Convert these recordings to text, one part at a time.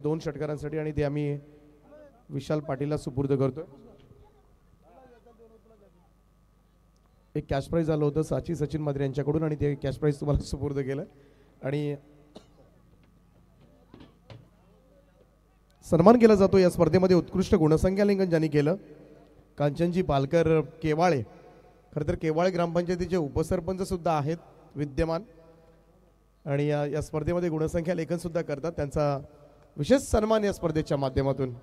2 षटकारांसाठी आणि ते आम्ही विशाल पाटीलला सुपूर्द करतोय. एक कॅश प्राइज आलं होतं साची सचिन मात्रे यांच्याकडून आणि ते कॅश प्राइज तुम्हाला सुपूर्द केलं आणि सन्मान केला जातो या स्पर्धेमध्ये उत्कृष्ट गुणसंख्यालिंगन ज्यांनी केलं कांचनजी पालकर केवाळे. खरं तर केवाळे ग्रामपंचायतीचे उपसरपंच सुद्धा आहेत विद्यमान आणि या स्पर्धेमध्ये गुणसंख्या लेखन सुद्धा करतात. त्यांचा विशेष सन्मान या स्पर्धेच्या माध्यमातून.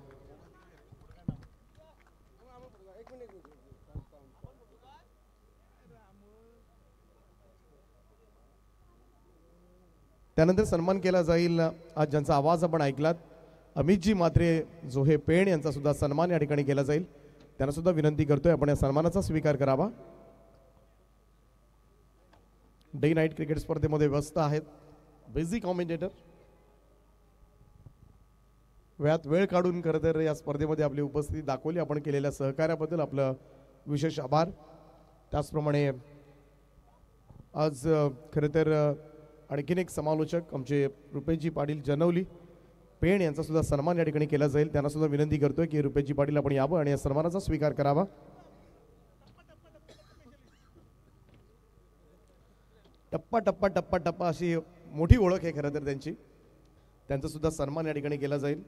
त्यानंतर सन्मान केला जाईल आज ज्यांचा आवाज आपण ऐकलात अमितजी मात्रे जोहे पेण यांचा सुद्धा सन्मान या ठिकाणी केला जाईल. त्यांना सुद्धा विनंती करतोय आपण या सन्मानाचा स्वीकार करावा. डे नाईट क्रिकेट स्पर्धेमध्ये व्यस्त आहेत बिझी कॉमेंटेटर. वेळात वेळ काढून खरं तर या स्पर्धेमध्ये आपली उपस्थिती दाखवली. आपण केलेल्या सहकार्याबद्दल आपलं विशेष आभार. त्याचप्रमाणे आज खरं तर आणखीन एक समालोचक आमचे रुपेशजी पाटील जनवली पेण यांचा सुद्धा सन्मान या ठिकाणी केला जाईल. त्यांना सुद्धा विनंती करतोय की रुपेशजी पाटील आपण यावं आणि या सन्मानाचा स्वीकार करावा. टप्पा टप्पा टप्पा टप्पा अशी मोठी ओळख आहे खरं तर त्यांची. त्यांचा सुद्धा सन्मान या ठिकाणी केला जाईल.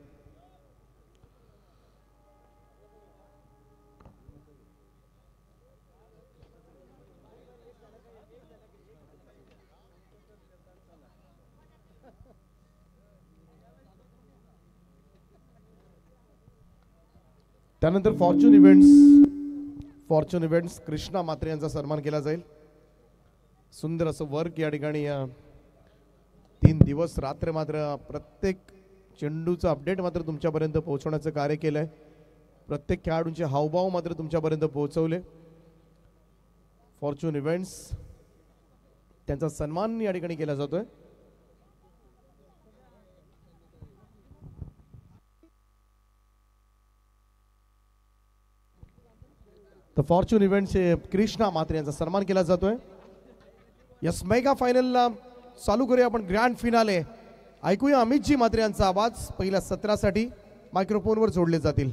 त्यानंतर फॉर्च्यून इव्हेंट्स कृष्णा मात्रे यांचा सन्मान केला जाईल. सुंदर असं वर्क या ठिकाणी 3 दिवस रात्र मात्र प्रत्येक चेंडूचं अपडेट मात्र तुमच्यापर्यंत पोहोचवण्याचं कार्य केलंय. प्रत्येक खेळाडूंचे हावभाव मात्र तुमच्यापर्यंत पोहोचवले. फॉर्च्यून इव्हेंट्स त्यांचा सन्मान या ठिकाणी केला जातोय. तर फॉर्च्यून इव्हेंटचे कृष्णा मात्रे यांचा सन्मान केला जातोय. यस मेगा फायनलला चालू करूया आपण ग्रँड फिनाले. ऐकूया अमितजी मात्रे यांचा आवाज. पहिल्या सत्रासाठी मायक्रोफोनवर जोडले जातील.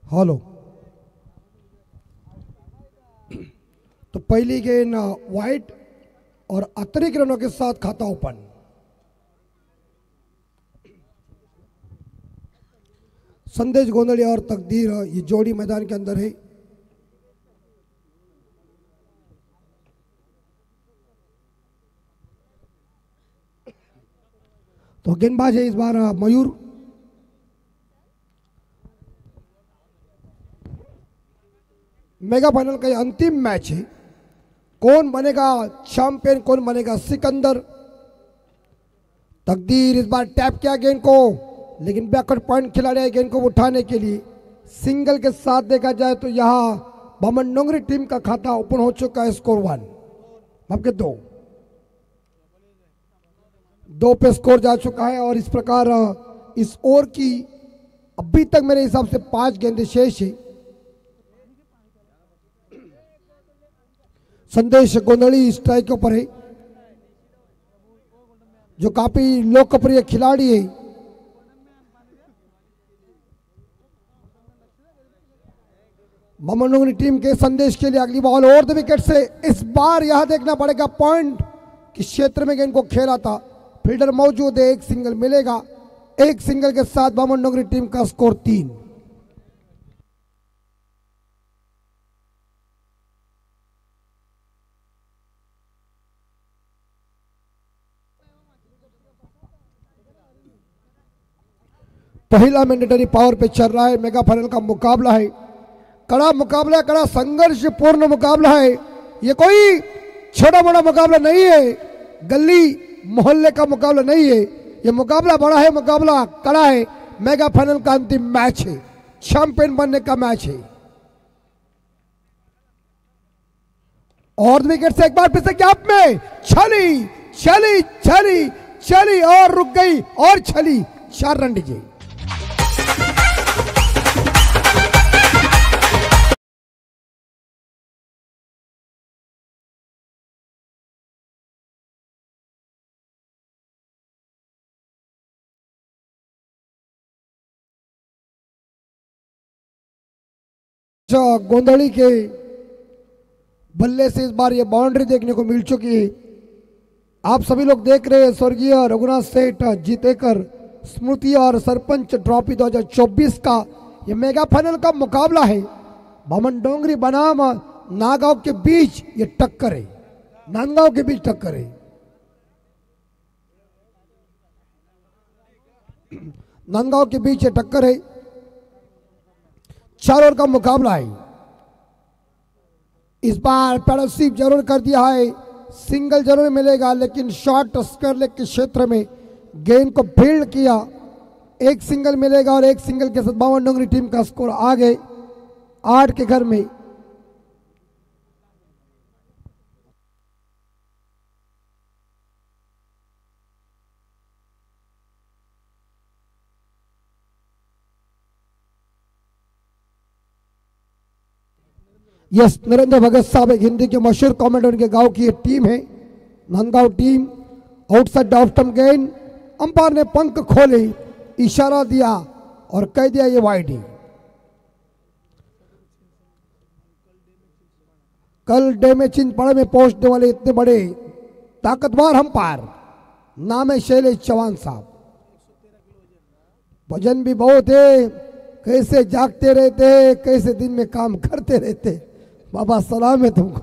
हेलो. तो पहली गेंद वाइट और अतिरिक्त रनों के साथ खाता ओपन. संदेश गोंदड़ी और तकदीर ये जोड़ी मैदान के अंदर है. तो गेंदबाज है इस बार मयूर. मेगा फाइनल का ये अंतिम मैच है. कौन बनेगा चैंपियन, कौन बनेगा सिकंदर. तकदीर इस बार टैप किया गेंद को, लेकिन बैकवर्ड पॉइंट खिलाड़ी है गेंद को उठाने के लिए. सिंगल के साथ देखा जाए तो यहाँ बामन डोंगरी टीम का खाता ओपन हो चुका है. स्कोर 1 आपके 2 पे स्कोर जा चुका है. और इस प्रकार इस ओवर की अभी तक मेरे हिसाब से 5 गेंदें शेष है. संदेश गोंदड़ी स्ट्राइक के ऊपर है, जो काफी लोकप्रिय खिलाड़ी है. बामन टीम के संदेश के लिए अगली बॉल ओवर द विकेट से. इस बार यहां देखना पड़ेगा पॉइंट किस क्षेत्र में गेंद को खेला था. फील्डर मौजूद है, एक सिंगल मिलेगा. एक सिंगल के साथ बामन टीम का स्कोर 3. पहला मैंडेटरी पावर पे चल रहा है. मेगा फाइनल का मुकाबला है. कड़ा मुकाबला है, कड़ा संघर्षपूर्ण मुकाबला है. ये कोई छोटा बड़ा मुकाबला नहीं है, गली मोहल्ले का मुकाबला नहीं है. ये मुकाबला बड़ा है, मुकाबला कड़ा है. मेगा फाइनल का अंतिम मैच है, चैंपियन बनने का मैच है. और विकेट से एक बार फिर से गैप में छली छली छली छली और रुक गई और छली. 4 रन दीजिए. गोंधड़ी के बल्ले से इस बार ये बाउंड्री देखने को मिल चुकी है। आप सभी लोग देख रहे हैं स्वर्गीय रघुनाथ सेठ जीतेकर स्मृति और सरपंच ट्रॉफी 2024 का ये मेगा फाइनल का मुकाबला है। बामन डोंगरी बनाम नागांव के बीच ये टक्कर है, नांदगांव के बीच टक्कर है। नांदगांव के बीच ये टक्कर है। 4 ओवर का मुकाबला है। इस बार पैडल जरूर कर दिया है, सिंगल जरूर मिलेगा, लेकिन शॉर्ट स्क्वायर लेग के क्षेत्र में गेंद को फील्ड किया। एक सिंगल मिलेगा और एक सिंगल के साथ बामन डोंगरी टीम का स्कोर आगे 8 के घर में। यस, नरेंद्र भगत साहब एक हिंदी के मशहूर कॉमेडियन के गांव की एक टीम है, Nandgaon team. Outside off stump गेंद, अंपायर ने पंख खोले, इशारा दिया और कह दिया ये वाइड है। कल डैमेज चिंचपाड़ा में पहुंचने वाले इतने बड़े ताकतवर अंपायर, नाम है शैलेश चौहान साहब। वजन भी बहुत है, कैसे जागते रहते हैं, कैसे दिन में काम करते रहते, बाबा सलाम है तुमको।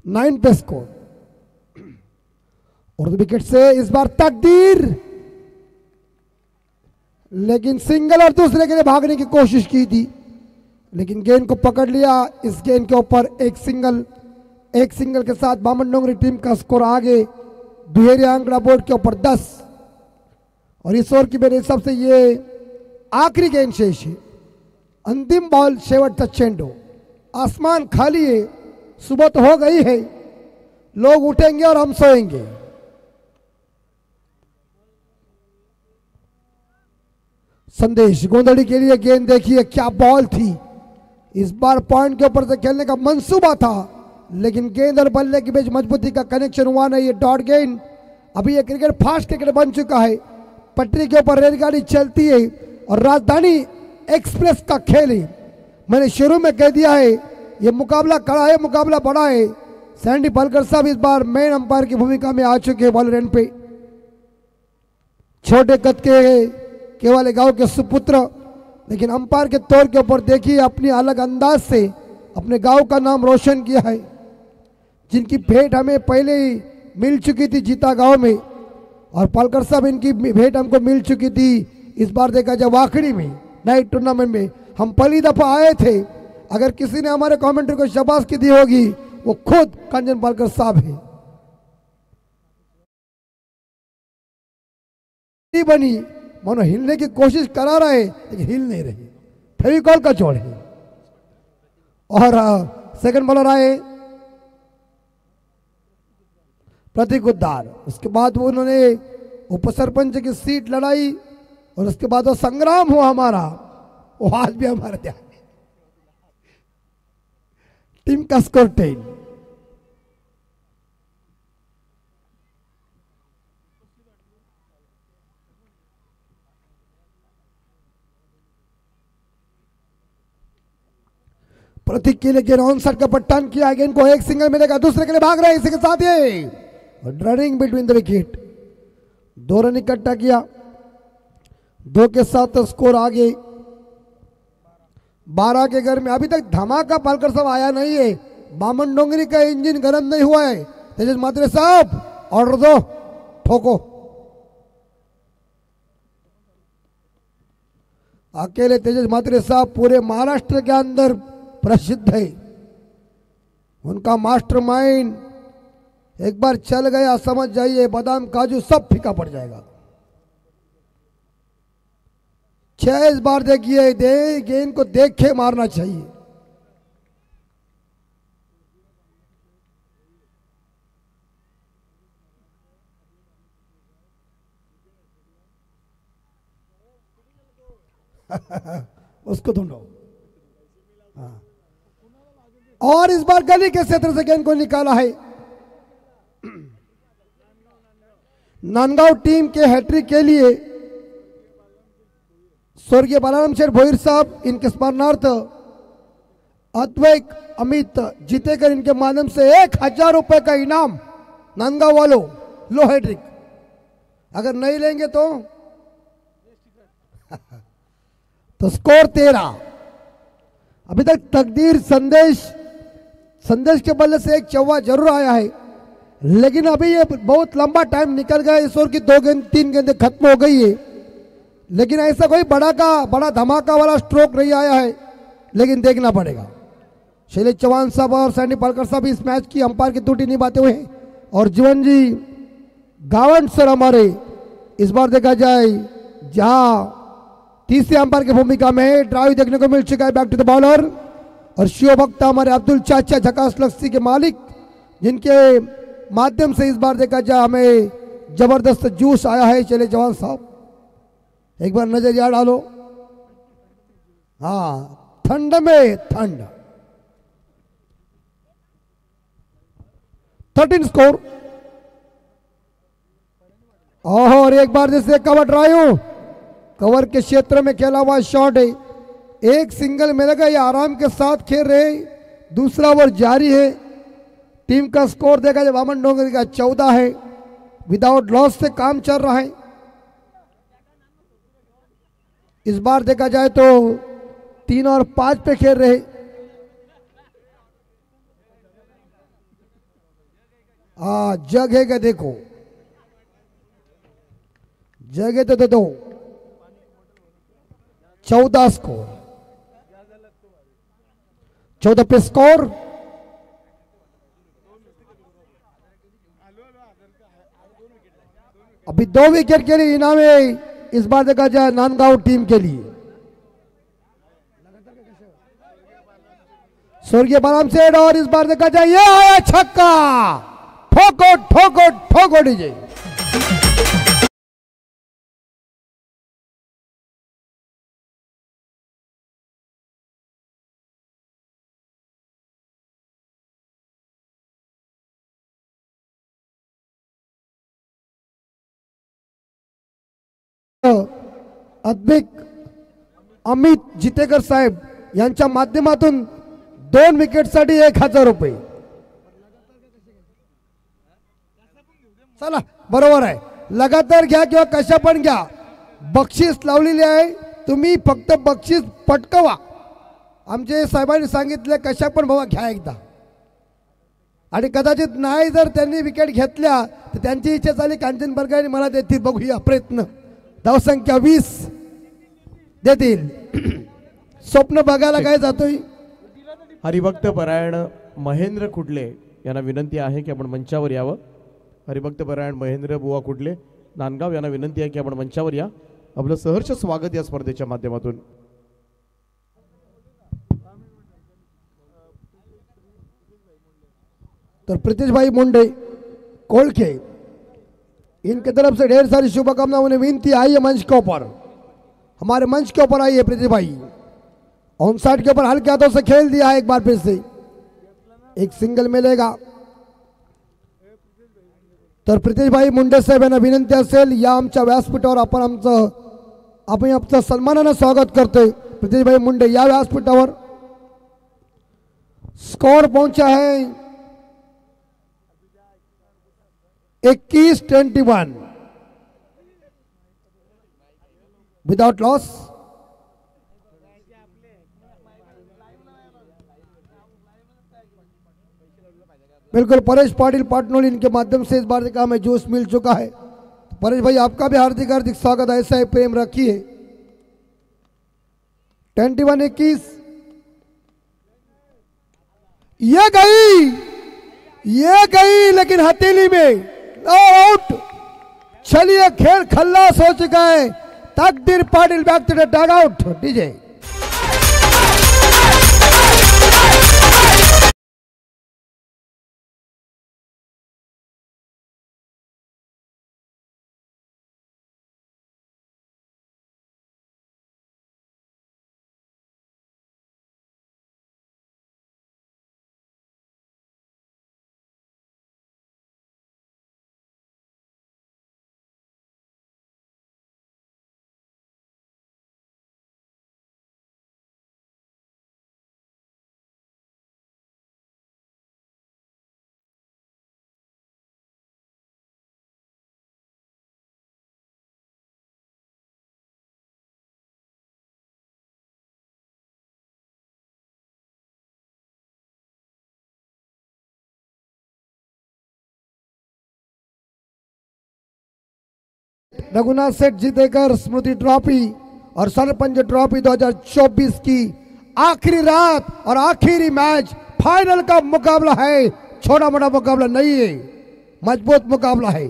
9 पे स्कोर। और विकेट से इस बार तकदीर, लेकिन सिंगल और दूसरे के लिए भागने की कोशिश की थी, लेकिन गेंद को पकड़ लिया। इस गेंद के ऊपर एक सिंगल के साथ बामन डोंगरी टीम का स्कोर आगे दुहेरी आंकड़ा बोर्ड के ऊपर 10। और इस ओवर की मेरे हिसाब से ये आखिरी गेंद शेष है, अंतिम बॉल, शेवटचा चेंडू। आसमान खाली है, सुबह तो हो गई है, लोग उठेंगे और हम सोएंगे। संदेश गोंधड़ी के लिए गेंद देखिए, क्या बॉल थी। इस बार पॉइंट के ऊपर से खेलने का मंसूबा था, लेकिन गेंद और बल्ले के बीच मजबूती का कनेक्शन हुआ नहीं। ये डॉट गेंद। अभी ये क्रिकेट फास्ट क्रिकेट बन चुका है, पटरी के ऊपर रेलगाड़ी चलती है और राजधानी एक्सप्रेस का खेल है। मैंने शुरू में कह दिया है ये मुकाबला कड़ा है, मुकाबला बड़ा है। सैंडी पलकर साहब इस बार मेन अंपायर की भूमिका में आ चुके हैं बॉल रन पे। छोटे कद के केवल गांव के सुपुत्र, लेकिन अंपायर के तौर के ऊपर देखिए अपनी अलग अंदाज से अपने गांव का नाम रोशन किया है। जिनकी भेंट हमें पहले ही मिल चुकी थी जीता गांव में, और पलकर साहब इनकी भेंट हमको मिल चुकी थी इस बार देखा जाए वाखड़ी में नाइट टूर्नामेंट में। हम पहली दफा आए थे, अगर किसी ने हमारे कमेंट्री को शाबाशी दी होगी वो खुद कंचन पलकर साहब है। बनी मानो हिलने की कोशिश करा रहे, लेकिन हिल नहीं रही, फेविकॉल का जोड़ है। और सेकंड बॉलर आए प्रतीक उद्धार। उसके बाद वो उन्होंने उप सरपंच की सीट लड़ाई, और उसके बाद वो संग्राम हुआ हमारा, वो आज भी हमारे ध्यान में। टीम का स्कोर 10। प्रतीक के लिए गेंद ऑन साइड का पट्टान किया, गेंद को एक सिंगल मिलेगा, दूसरे के लिए भाग रहे, इसी के साथ ये running between the wicket. 2 run इकट्ठा किया, 2 के साथ स्कोर आगे 12 के घर में। अभी तक धमाका पालकर साहब आया नहीं है, बामन डोंगरी का इंजन गर्म नहीं हुआ है। तेजस मात्रे साहब ऑर्डर दो, ठोको। अकेले तेजस मात्रे साहब पूरे महाराष्ट्र के अंदर प्रसिद्ध है। उनका मास्टरमाइंड एक बार चल गया, समझ जाइए बादाम काजू सब फीका पड़ जाएगा। 6 इस बार देखिए, गेंद को देख के मारना चाहिए। उसको ढूंढो। हाँ। और इस बार गली के क्षेत्र से गेंद को निकाला है। नांदगांव टीम के हैट्रिक के लिए स्वर्गीय बालाराम शेठ भोईर साहब इनके स्मरणार्थ अद्वैत अमित जीतेकर इनके माध्यम से 1000 रुपए का इनाम नांदगांव वालों लो हैट्रिक। अगर नहीं लेंगे तो स्कोर 13। अभी तक तकदीर संदेश के बल्ले से एक चौवा जरूर आया है, लेकिन अभी ये बहुत लंबा टाइम निकल गया। इस ओवर की 3 गेंदें खत्म हो गई है, लेकिन ऐसा कोई बड़ा धमाका वाला स्ट्रोक नहीं आया है, लेकिन देखना पड़ेगा। शैलेश चौहान साहब और सैनी पालकर साहब इस मैच की अंपायर की त्रुटि निभाते हुए और जीवन जी गावंट सर हमारे इस बार देखा जाए जहां तीसरे अंपायर की भूमिका में ड्राइव देखने को मिल चुका है बैक टू द बॉलर। और शिव भक्त हमारे अब्दुल चाचा झकास लस्सी के मालिक, जिनके माध्यम से इस बार देखा जाए हमें जबरदस्त जूस आया है। चले जवान साहब एक बार नजरिया डालो। हाँ, ठंड में ठंड। 13 स्कोर। और एक बार जैसे कवर ड्राइव, कवर के क्षेत्र में खेला हुआ शॉट है, एक सिंगल मिलेगा। ये आराम के साथ खेल रहे, दूसरा ओवर जारी है। टीम का स्कोर देखा जाए वामन डोंगरी का 14 है। विदाउट लॉस से काम चल रहा है। इस बार देखा जाए तो 3 और 5 पे खेल रहे। जगह का देखो, जगह तो दो 14 स्कोर, 14 पे स्कोर। अभी 2 विकेट के लिए इनाम है इस बार देखा जाए नांदगांव टीम के लिए। स्वर्गीय बालाराम सेठ और इस बार देखा जाए ये आया छक्का। ठोको ठोको ठोको डीजे। अद्वैत अमित जितेकर साहेब यांच्या माध्यमातून 2 विकेटसाठी 1000 रुपये। चला बरोबर आहे, लगातार घ्या किंवा कशा पण घ्या, बक्षीस लावलेली आहे, तुम्ही फक्त बक्षीस पटकवा। आमचे साहेबांनी सांगितले कशा पण भावा घ्या एकदा। आणि कदाचित नाही जर त्यांनी विकेट घेतल्या तर त्यांची इच्छा झाली कांचन बर्गाने मला देतील, बघूया प्रयत्न। धावसंख्या 20 देतील। स्वप्न बघायला काय जातोय। हरिभक्त परायण महेंद्र कुडले यांना विनंती आहे की आपण मंचावर यावं। हरिभक्त परायण महेंद्र बुवा कुडले नांदगाव यांना विनंती आहे की आपण मंचावर या। आपलं सहर्ष स्वागत या स्पर्धेच्या माध्यमातून। तो प्रीतेश भाई मुंडे कोलखे, इनके तरफ से ढेर सारी शुभकामनाओं ने विनती आई है मंच के ऊपर। हमारे मंच के ऊपर आइए प्रीतेश भाई। ऑन साइड के ऊपर हल्के हाथों से खेल दिया है एक बार फिर से, एक सिंगल मिलेगा। तर प्रीतेश भाई मुंडे साहेब यांना विनंती असेल या आमच्या व्यासपीठावर आपण आमचं सन्मानाने स्वागत करतोय। प्रीतेश भाई मुंडे या व्यासपीठावर। स्कोर पहुंचा है 21-21 विदाउट लॉस। बिल्कुल परेश पाटिल पाटनोली इनके माध्यम से इस बार का हमें जूस मिल चुका है। परेश भाई आपका भी हार्दिक हार्दिक स्वागत, ऐसा ही प्रेम रखिए। 21-21 ये गई लेकिन हथेली में आउट। चलिए खेल खल्लास हो चुका है। Takdir Patil back to the dugout DJ. Raghunath Seth Jitekar Smriti trophy और सरपंच ट्रॉफी 2024 की आखिरी रात और आखिरी मैच फाइनल का मुकाबला है। छोटा मोटा मुकाबला नहीं है, मजबूत मुकाबला है।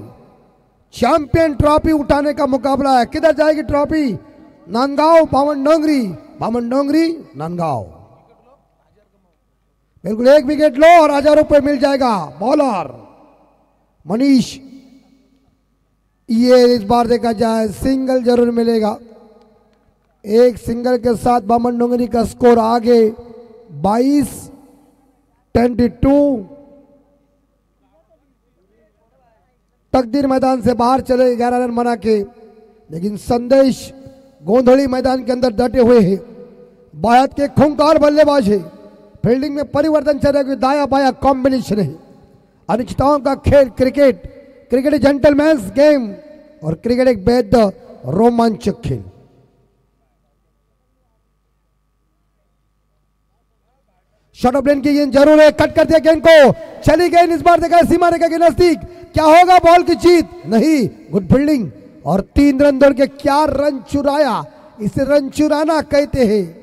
चैंपियन ट्रॉफी उठाने का मुकाबला है। किधर जाएगी ट्रॉफी? नांदगांव बामन डोंगरी नांदगांव। बिल्कुल एक विकेट लो और 1000 रुपये मिल जाएगा। बॉलर मनीष, ये इस बार देखा जाए सिंगल जरूर मिलेगा। एक सिंगल के साथ बामन डोंगरी का स्कोर आगे 22-22। तकदीर मैदान से बाहर चले 11 रन बना के, लेकिन संदेश गोंधली मैदान के अंदर डटे हुए हैं। भारत के खूंखार बल्लेबाज है। फील्डिंग में परिवर्तन चल रहा है, दाया बाया कॉम्बिनेशन है। अनिश्चितताओं का खेल क्रिकेट जेंटलमैन्स गेम और क्रिकेट एक बेहद रोमांचक खेल। शॉर्ट ऑफ लेन की गेंद जरूर है, कट कर दिया गेंद को, चली गेंद इस बार देखा सीमा रेखा के नजदीक। क्या होगा? बॉल की जीत नहीं, गुड फील्डिंग और 3 रन दौड़ के क्या रन चुराया। इसे रन चुराना कहते हैं।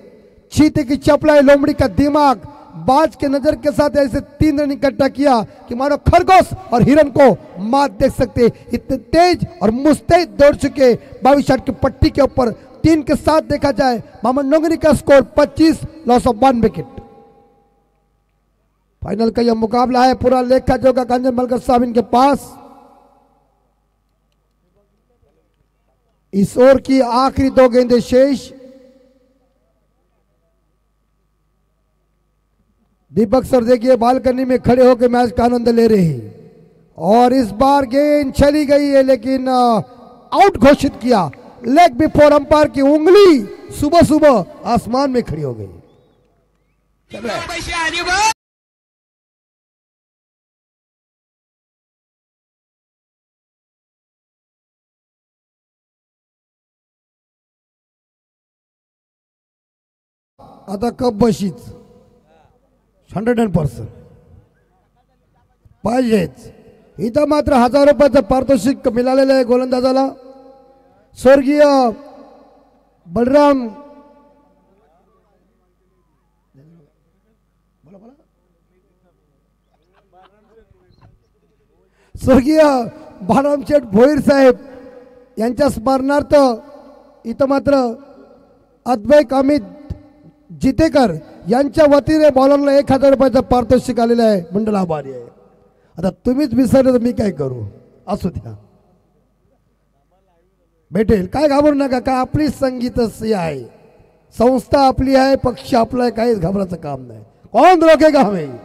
चीते की चपलाई, लोमड़ी का दिमाग, बाज के नजर के साथ ऐसे 3 रन इकट्ठा किया कि मानो खरगोश और हिरन को मात देख सकते। इतने तेज और मुस्तैद दौड़ चुके 22 शॉट की पट्टी के ऊपर। 3 के साथ देखा जाए बामन डोंगरी का score 25, loss of 1 wicket. Final का यह मुकाबला है। पूरा लेखा जोखा कंजन मलकर साहब इनके पास। इस ओवर की आखिरी 2 गेंदें शेष। दीपक सर देखिए बालकनी में खड़े होकर मैच का आनंद ले रहे हैं और इस बार गेंद चली गई है, लेकिन आउट घोषित किया। लेग बिफोर अंपायर की उंगली सुबह सुबह आसमान में खड़ी हो गई। आता कप बशीच 100% पाहिजेच. इथं मात्र 1000 रुपयाचं पारितोषिक मिळालेलं आहे गोलंदाजाला. स्वर्गीय बलराम स्वर्गीय बाळरामशेठ भोईर साहेब यांच्या स्मरणार्थ इथं मात्र अद्वैत अमित जितेकर यांच्या वतीने बॉलरला 1000 रुपयाचं पारितोषिक आलेलं आहे. मंडळ आभारी आहे. आता तुम्हीच विसरले तर मी काय करू. असू द्या, भेटेल, काय घाबरू नका. काय आपली संगीतच आहे, संस्था आपली आहे, पक्ष आपला आहे, काहीच घाबरायचं काम नाही. कौन रोकेगा हमें.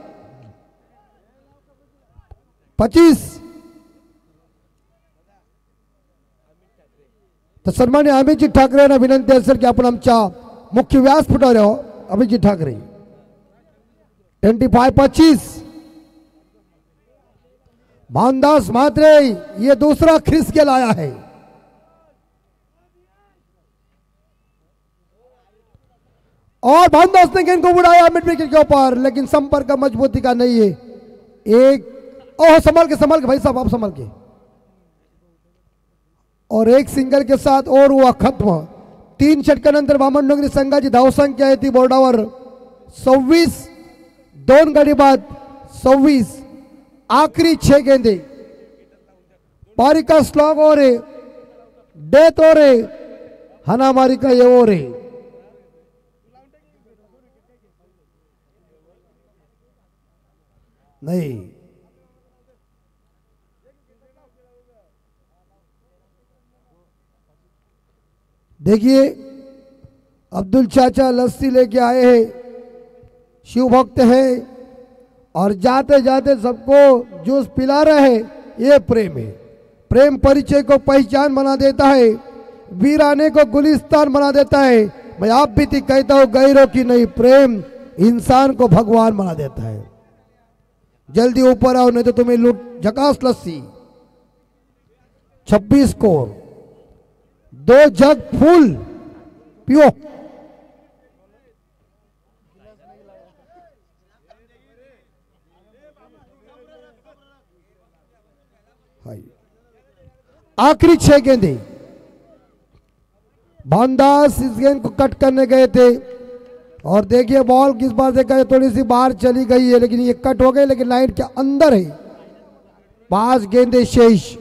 25 तर सन्मान्य अमितजी ठाकरे यांना विनंती असेल की आपण आमच्या मुख्य व्यासपीठावर यावं. अमितजी ठाकरे 25 भानदास मात्रे ये दूसरा खिस के लाया है. और भानदास ने गेंद को उड़ाया मिड विकेट के ऊपर, लेकिन संपर्क का मजबूती का नहीं है. एक ओह संभाल के भाई साहब, आप संभाल के. और एक सिंगल के साथ और हुआ खत्म. 3 षटकानंतर वामन डोंगरी संघाची धावसंख्या आहे ती बोर्डावर 26. 2 गडी बाद 26. आखिरी 6 गेंदे. पारी का स्लॉग हो रे, डेथ हो रे, हनामारी का ये हो रे. नहीं, देखिए अब्दुल चाचा लस्सी लेके आए हैं, शिव भक्त है और जाते जाते सबको जूस पिला रहे हैं. ये प्रेम है. प्रेम परिचय को पहचान बना देता है, वीराने को गुलिस्तान बना देता है. मैं आप भी कहता हूं गैरों की नहीं, प्रेम इंसान को भगवान बना देता है. जल्दी ऊपर आओ नहीं तो तुम्हें लूट. झकास लस्सी 26 स्कोर, 2 जग फूल पियो. आखिरी 6 गेंदें। भानदास इस गेंद को कट करने गए थे और देखिए बॉल किस बार देखा है, थोड़ी सी बाहर चली गई है, लेकिन ये कट हो गई, लेकिन लाइन के अंदर है। 5 गेंदें शेष।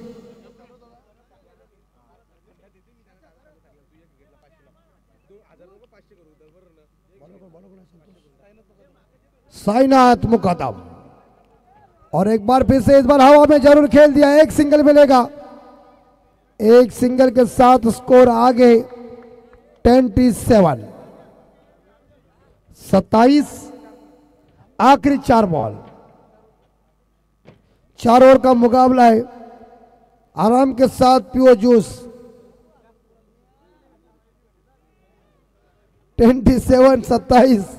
साईनाथ मुकदम और एक बार फिर से इस बार हवा में जरूर खेल दिया, एक सिंगल मिलेगा। एक सिंगल के साथ स्कोर आगे 27। 27। आखिरी 4 बॉल, 4 ओवर का मुकाबला है। आराम के साथ पियो जूस। 27-27।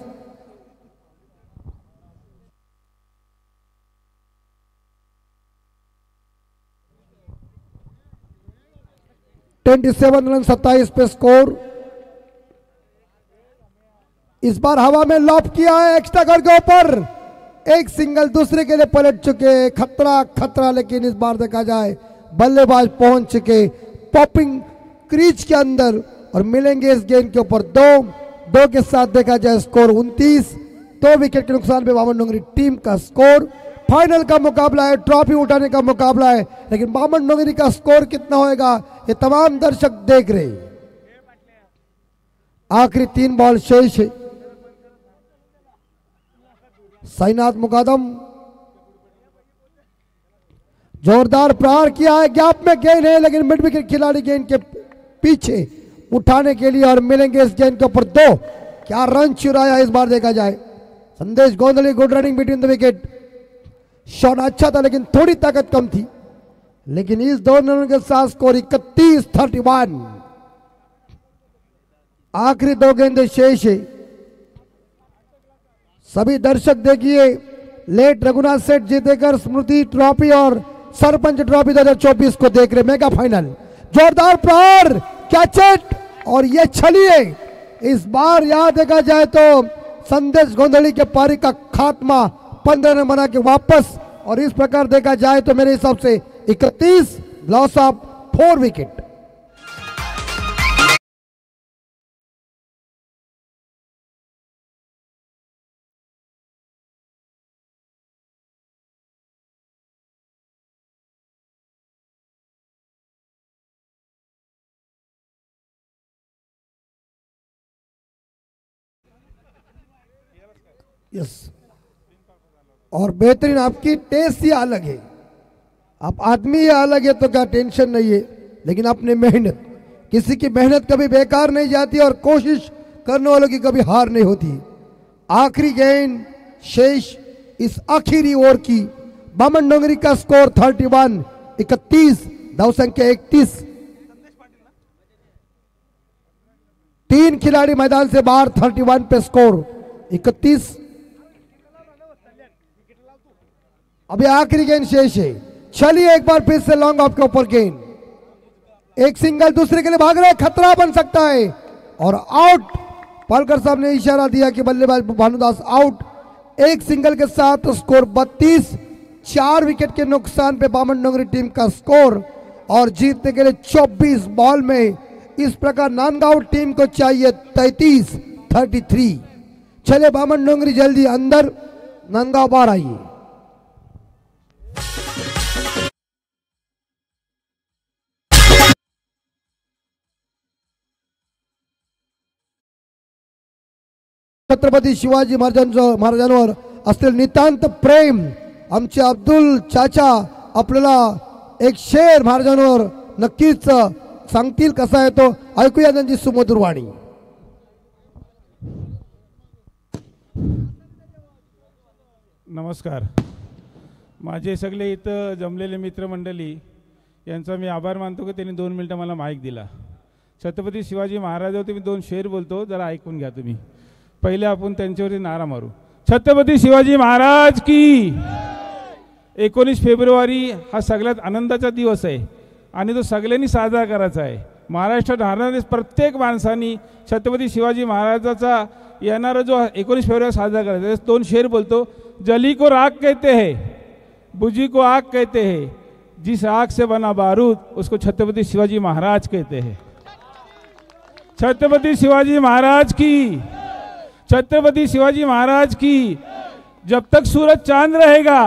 रन 27 पे स्कोर। इस बार हवा में लॉप किया है एक्स्ट्रा कट के ऊपर, एक सिंगल दूसरे के लिए पलट चुके। खतरा खतरा, लेकिन इस बार देखा जाए बल्लेबाज पहुंच चुके पॉपिंग क्रीज के अंदर और मिलेंगे इस गेंद के ऊपर 2 के साथ देखा जाए स्कोर 29। 2 विकेट के नुकसान पे बामन डोंगरी टीम का स्कोर। फाइनल का मुकाबला है, ट्रॉफी उठाने का मुकाबला है, लेकिन बामन डोंगरी का स्कोर कितना होएगा ये तमाम दर्शक देख रहे। आखिरी 3 बॉल शेष है। साईनाथ मुकदम जोरदार प्रहार किया है, गैप में गेंद है, लेकिन मिड विकेट खिलाड़ी गेंद के पीछे उठाने के लिए और मिलेंगे इस गेंद के ऊपर 2। क्या रन चुराया इस बार देखा जाए। Sandesh Gondhali, good running between the wicket. Shot अच्छा था लेकिन थोड़ी ताकत कम थी, लेकिन इस 2 रनों के साथ स्कोर 31-31। आखिरी 2 गेंदें शेष है। सभी दर्शक देखिए लेट रघुनाथ सेठ जीतेकर स्मृति ट्रॉफी और सरपंच ट्रॉफी 2024 को देख रहे। मेगा फाइनल, जोरदार प्रहार, कैचेट और ये छलिए। इस बार यहां देखा जाए तो संदेश गोंधली के पारी का खात्मा 15 रन बना के वापस, और इस प्रकार देखा जाए तो मेरे हिसाब से 31, लॉस ऑफ 4 विकेट। यस, और बेहतरीन आपकी टेस्ट ही अलग है। आप आदमी ही अलग है तो क्या टेंशन नहीं है, लेकिन अपनी मेहनत, किसी की मेहनत कभी बेकार नहीं जाती और कोशिश करने वालों की कभी हार नहीं होती। आखिरी गेंद शेष इस आखिरी ओवर की। बामन डोंगरी का स्कोर 31, 31, दाव संख्या 31। 3 खिलाड़ी मैदान से बाहर, 31 पे स्कोर 31। अभी आखिरी गेंद शेष है। चलिए एक बार फिर से लॉन्ग ऑफ के ऊपर गेंद, एक सिंगल दूसरे के लिए भाग रहे, खतरा बन सकता है और आउट। पालकर साहब ने इशारा दिया कि बल्लेबाज भानुदास आउट। एक सिंगल के साथ स्कोर 32। 4 विकेट के नुकसान पे बामन डोंगरी टीम का स्कोर और जीतने के लिए 24 बॉल में इस प्रकार नांदगांव टीम को चाहिए 33-33। चले बामन डोंगरी जल्दी अंदर, नांदगांव बाहर आइए। छत्रपती शिवाजी महाराजांवर असलेलं नितांत प्रेम आमचे अब्दुल चाचा आपल्याला एक शेर महाराजांवर नक्कीच सांगतील, कसा आहे तो ऐकूया त्यांची सुमधुर वाणी। नमस्कार, माझे सगळे इथं जमलेले मित्रमंडळी यांचा मी आभार मानतो की त्यांनी 2 मिनिटं मला माईक दिला। छत्रपती शिवाजी महाराजांवरती मी 2 शेर बोलतो, जरा ऐकून घ्या तुम्ही। पहिले आपण त्यांच्यावरती नारा मारू, छत्रपती शिवाजी महाराज की। 19 फेब्रुवारी हा सगळ्यात आनंदाचा दिवस आहे आणि तो सगळ्यांनी साजरा करायचा आहे। महाराष्ट्रात राहणाऱ्या प्रत्येक माणसांनी छत्रपती शिवाजी महाराजाचा येणारा जो 19 फेब्रुवारी साजरा करायचा। 2 शेर बोलतो, जली को राख कहते हैं, बुझी को आग कहते हैं, जिस आग से बना बारूद उसको छत्रपति शिवाजी महाराज कहते हैं। छत्रपति शिवाजी महाराज की, छत्रपति शिवाजी महाराज की। जब तक सूरज चांद रहेगा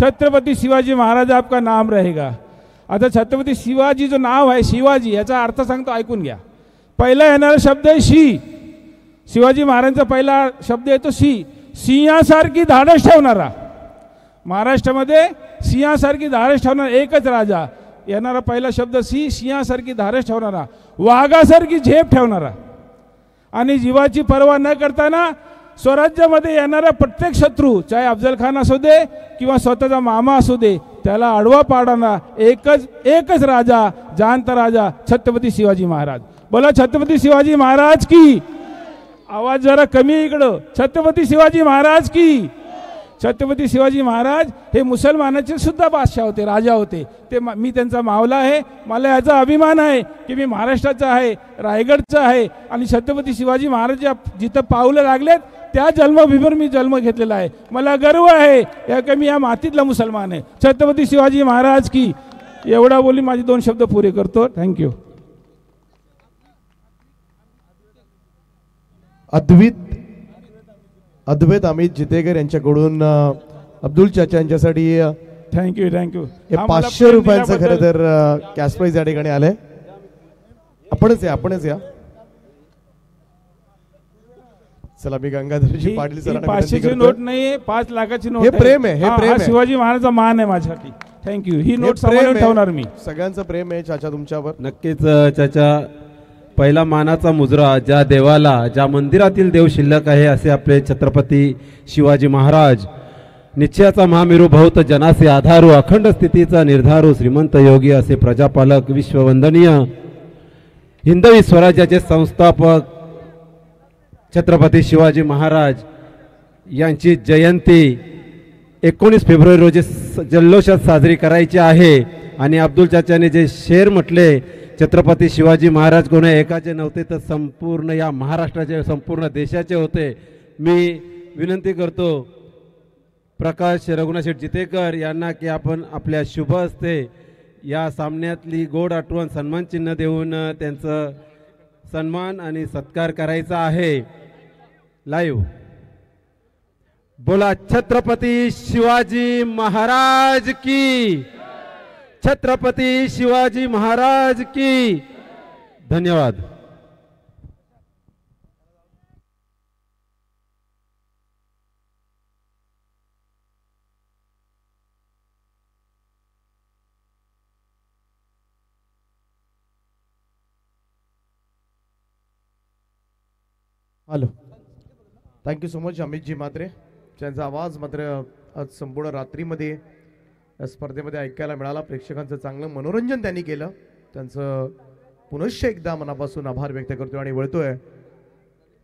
छत्रपति शिवाजी महाराज आपका नाम रहेगा। आता छत्रपति शिवाजी जो नाव आहे शिवाजी, याचा अर्थ सांगतो, ऐकून घ्या। पहिला येणारा शब्द आहे शी। शिवाजी महाराजांचा पहिला शब्द येतो शी, सिंहासारखी धाडस ठेवणारा। महाराष्ट्रामध्ये सिंहासारखी धाडस ठेवणारा एकच राजा। येणारा पहिला शब्द सी, सिंहासारखी धाडस ठेवणारा, वाघासारखी झेप ठेवणारा आणि जीवाची पर्वा न करताना स्वराज्यामध्ये येणारा प्रत्येक शत्रू, चाहे अफजल खान असू दे किंवा स्वतःचा मामा असू दे, त्याला आडवा पाडणारा एकच राजा, जाणता राजा छत्रपती शिवाजी महाराज। बोला छत्रपती शिवाजी महाराज की। आवाज जरा कमी इकडं। छत्रपती शिवाजी महाराज की। छत्रपती शिवाजी महाराज हे मुसलमानाचे सुद्धा बादशाह होते, राजा होते। ते मी त्यांचा मावला आहे। मला याचा अभिमान आहे की मी महाराष्ट्राचा आहे, रायगडचा आहे आणि छत्रपती शिवाजी महाराज जिथं पावलं लागलेत त्या जन्मभूमीवर मी जन्म घेतलेला आहे। मला गर्व आहे या की मी या मातीतला मुसलमान आहे। छत्रपती शिवाजी महाराज की। एवढा बोली माझे 2 शब्द पुरे करतो। थँक्यू। अद्वैत अमित जितेकर यांच्याकडून अब्दुल चाचा यांच्यासाठी थँक्यू हे 500 रुपयांचं खरं तर कॅश प्राइज या ठिकाणी आलंय। आपणच या। चला मी गंगाधरजी पाटील सरांना 500ची नोट नाहीये, 5 लाखाची नोट हे प्रेम आहे, हे प्रेम आहे। शिवाजी महाराजांचा मान आहे माझ्यासाठी। थँक्यू। ही नोट सांभाळून ठेवणार मी। सगळ्यांचं प्रेम आहे चाचा तुमच्यावर। नक्कीच चाचा, पहिला मानाचा मुजरा ज्या देवाला, ज्या मंदिरातील देव शिल्लक आहे असे आपले छत्रपती शिवाजी महाराज। निश्चयाचा महामेरू बहुत जनासे आधारू, अखंड स्थितीचा निर्धारू, श्रीमंत योगी असे प्रजापालक, विश्ववंदनीय हिंदवी स्वराज्याचे संस्थापक छत्रपती शिवाजी महाराज यांची जयंती 19 फेब्रुवारी रोजी जल्लोषात साजरी करायची आहे। आणि अब्दुल चाचाने जे शेर म्हटले, छत्रपती शिवाजी महाराज कोणी एकाचे नव्हते तर संपूर्ण या महाराष्ट्राचे, संपूर्ण देशाचे होते। मी विनंती करतो प्रकाश रघुनाथ शेठ जितेकर यांना की आपण आपल्या शुभ हस्ते या सामन्यातली गोड आठवण सन्मान चिन्ह देऊन त्यांचं सन्मान आणि सत्कार करायचा आहे। लाईव्ह बोला छत्रपती शिवाजी महाराज की। छत्रपती शिवाजी महाराज की। धन्यवाद। Hello, thank you so much अमितजी Mhatre. त्यांचा आवाज मात्र आज संपूर्ण रात्रीमध्ये या स्पर्धेमध्ये ऐकायला मिळाला। प्रेक्षकांचं चांगलं मनोरंजन त्यांनी केलं। त्यांचं पुनश्च एकदा मनापासून आभार व्यक्त करतो आणि वळतोय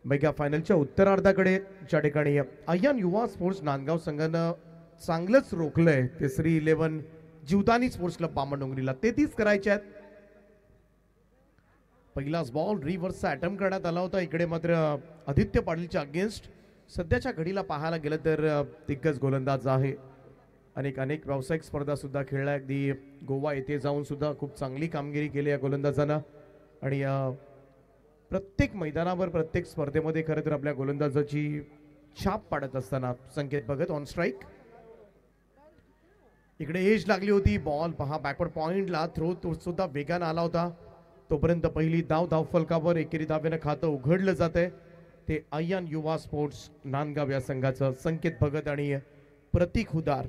मेगा फायनलच्या उत्तरार्धाकडे, ज्या ठिकाणी आयन युवा स्पोर्ट्स नांदगाव संघानं चांगलंच रोखलंय। तिसरी 11 जीवदानी स्पोर्ट्स क्लब बामणडोंगरीला 33 करायचे आहेत। पहिलाच बॉल रिव्हर्सचा अटेम्प्ट करण्यात आला होता। इकडे मात्र आदित्य पाटीलच्या अगेन्स्ट सध्याच्या घडीला पाहायला गेलं तर दिग्गज गोलंदाज आहे। अनेक व्यावसायिक स्पर्धा सुद्धा खेळल्या। अगदी गोवा येथे जाऊन सुद्धा खूप चांगली कामगिरी केली या गोलंदाजांना आणि प्रत्येक मैदानावर, प्रत्येक स्पर्धेमध्ये खरं तर आपल्या गोलंदाजाची छाप पाडत असताना संकेत भगत ऑन स्ट्राइक। इकडे एज लागली होती। बॉल पहा बॅकवर्ड पॉइंटला, थ्रो सुद्धा वेगानं आला होता। तोपर्यंत पहिली धावफलकावर एकेरी धावेनं खातं उघडलं जातंय। ते आयन युवा स्पोर्ट्स नांदगाव या संघाचं संकेत भगत आणि प्रतीक हुदार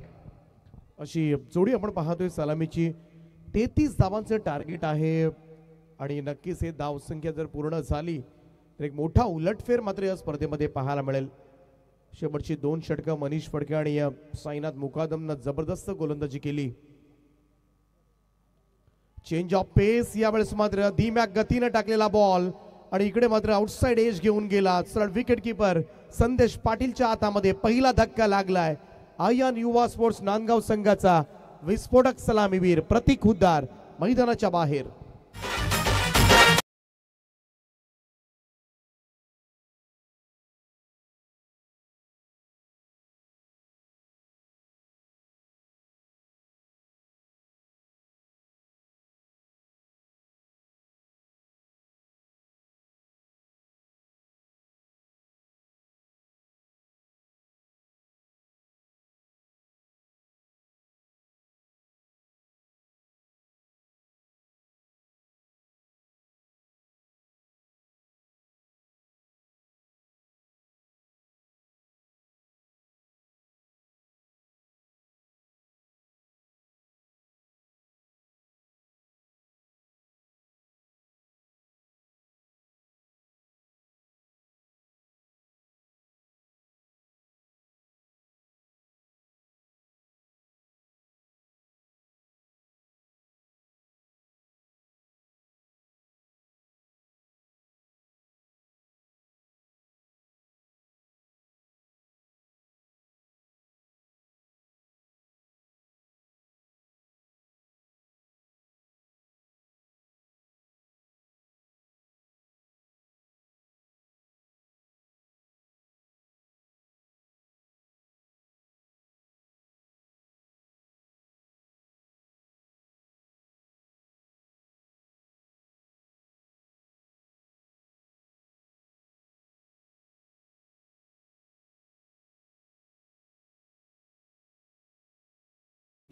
अशी जोडी आपण पाहतोय। सलामीची 33 धावांचं टार्गेट आहे आणि नक्कीच हे धावसंख्या जर पूर्ण झाली तर एक मोठा उलटफेर मात्र या स्पर्धेमध्ये पाहायला मिळेल। शेवटची 2 षटकं मनीष फडके आणि साईनाथ मुकादमनं जबरदस्त गोलंदाजी केली। चेंज ऑफ पेस यावेळेस मात्र धीम्या गतीने टाकलेला बॉल आणि इकडे मात्र आउटसाइड एज घेऊन गेला। सरळ विकेट किपर संदेश पाटीलच्या हातामध्ये पहिला धक्का लागलाय। आयन युवा स्पोर्ट्स नांदगाव संघाचा विस्फोटक सलामीवीर प्रतीक हुद्दार मैदानाच्या बाहेर।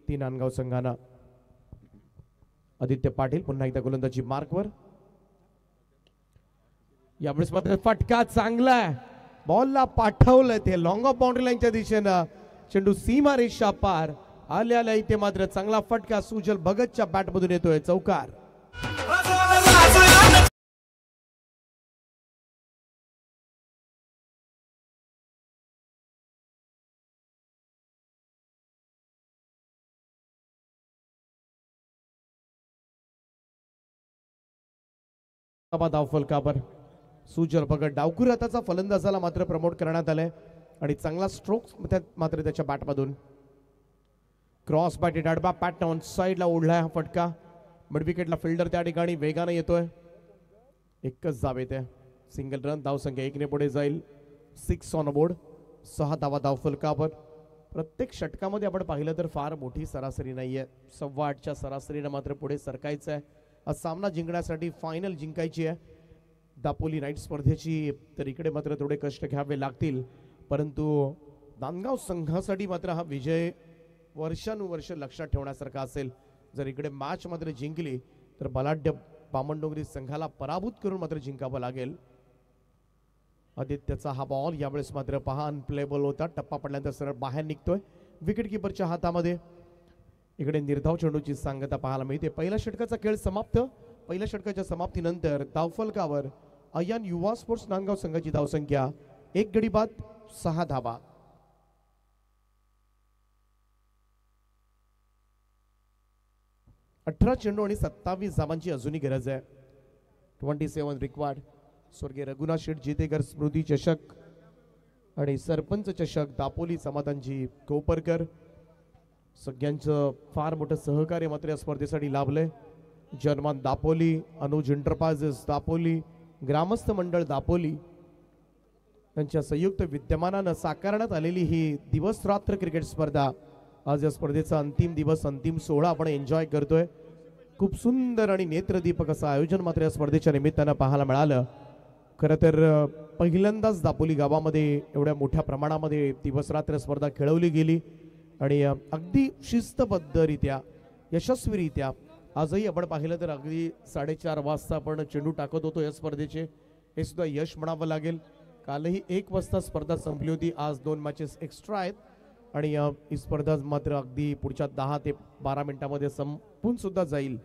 ती नांदगाव संघानं. आदित्य पाटील पुन्हा एकदा गोलंदाजी मार्कवर. यावेळेस मात्र फटका चांगला आहे, बॉलला पाठवलं ते लॉंग ऑफ बाउंड्री लाईनच्या दिशेनं. चेंडू सीमा रेषा पार आल्याला इथे मात्र चांगला फटका सुजल भगतच्या बॅटमधून येतोय, चौकार. धावफलकावर सुजल भगत डावखुरी हाताचा फलंदाजाला मात्र प्रमोट करण्यात आले आणि चांगला स्ट्रोक मात्र त्याच्या बॅटमधून. क्रॉस बॅट डाडबा पॅट ऑन साइडला ओढलाय हा फटका. मिड विकेटला फिल्डर त्या ठिकाणी वेगाने येतोय. एकच धाव येते, सिंगल रन. धावसंख्या 1 पुढे जाईल. 6 ऑन बोर्ड. 6 धावा धावफलकावर. प्रत्येक षटकामध्ये आपण पाहिलं तर फार मोठी सरासरी नाहीये. 8.25च्या सरासरीनं मात्र पुढे सरकायचं आहे. हा सामना जिंकण्यासाठी फायनल जिंकायची आहे दापोली नाईट स्पर्धेची. तर इकडे मात्र थोडे कष्ट घ्यावे लागतील, परंतु नांदगाव संघासाठी मात्र हा विजय वर्षानुवर्ष लक्षात ठेवण्यासारखा असेल. जर इकडे मॅच मात्र जिंकली तर बलाढ्य बामणडोंगरी संघाला पराभूत करून मात्र जिंकावं लागेल. आदित्यचा हा बॉल यावेळेस मात्र पहा अनप्लेबल होता. टप्पा पडल्यानंतर सरळ बाहेर निघतोय विकेट किपरच्या हातामध्ये. इकडे निर्धाव चेंडूची सांगता पाहायला मिळते. पहिल्या षटकाचा खेळ समाप्त. पहिल्या षटकाच्या समाप्तीनंतर धावफलकावर अयान युवा स्पोर्ट्स नांदगाव संघाची धावसंख्या 1 गडी बाद 6 धावा. अठरा चेंडू आणि 27 धावांची अजूनही गरज आहे. 27 रिक्वायर्ड. स्वर्गीय रघुनाथ शेठ जितेकर स्मृती चषक आणि सरपंच चषक दापोली समाधानजी कोपरकर सगळ्यांचं फार मोठं सहकार्य मात्र या स्पर्धेसाठी लाभलंय. जर्मन दापोली, अनुज एंटरप्राइजेस दापोली, ग्रामस्थ मंडळ दापोली यांच्या संयुक्त विद्यमानानं साकारण्यात आलेली ही दिवस रात्र क्रिकेट स्पर्धा. आज या स्पर्धेचा अंतिम दिवस, अंतिम सोहळा आपण एन्जॉय करतोय. खूप सुंदर आणि नेत्रदीपक असं आयोजन मात्र या स्पर्धेच्या निमित्तानं पाहायला मिळालं. खरं तर पहिल्यांदाच दापोली गावामध्ये एवढ्या मोठ्या प्रमाणामध्ये दिवस रात्र स्पर्धा खेळवली गेली आणि अगदी शिस्तबद्धरित्या यशस्वीरित्या आजही आपण पाहिलं तर अगदी 4:30 वाजता आपण चेंडू टाकत होतो या स्पर्धेचे. हे सुद्धा यश म्हणावं लागेल. कालही 1 वाजता स्पर्धा संपली होती. आज 2 मॅचेस एक्स्ट्रा आहेत आणि ही स्पर्धा मात्र अगदी पुढच्या 10 ते 12 मिनिटांमध्ये संपून सुद्धा जाईल.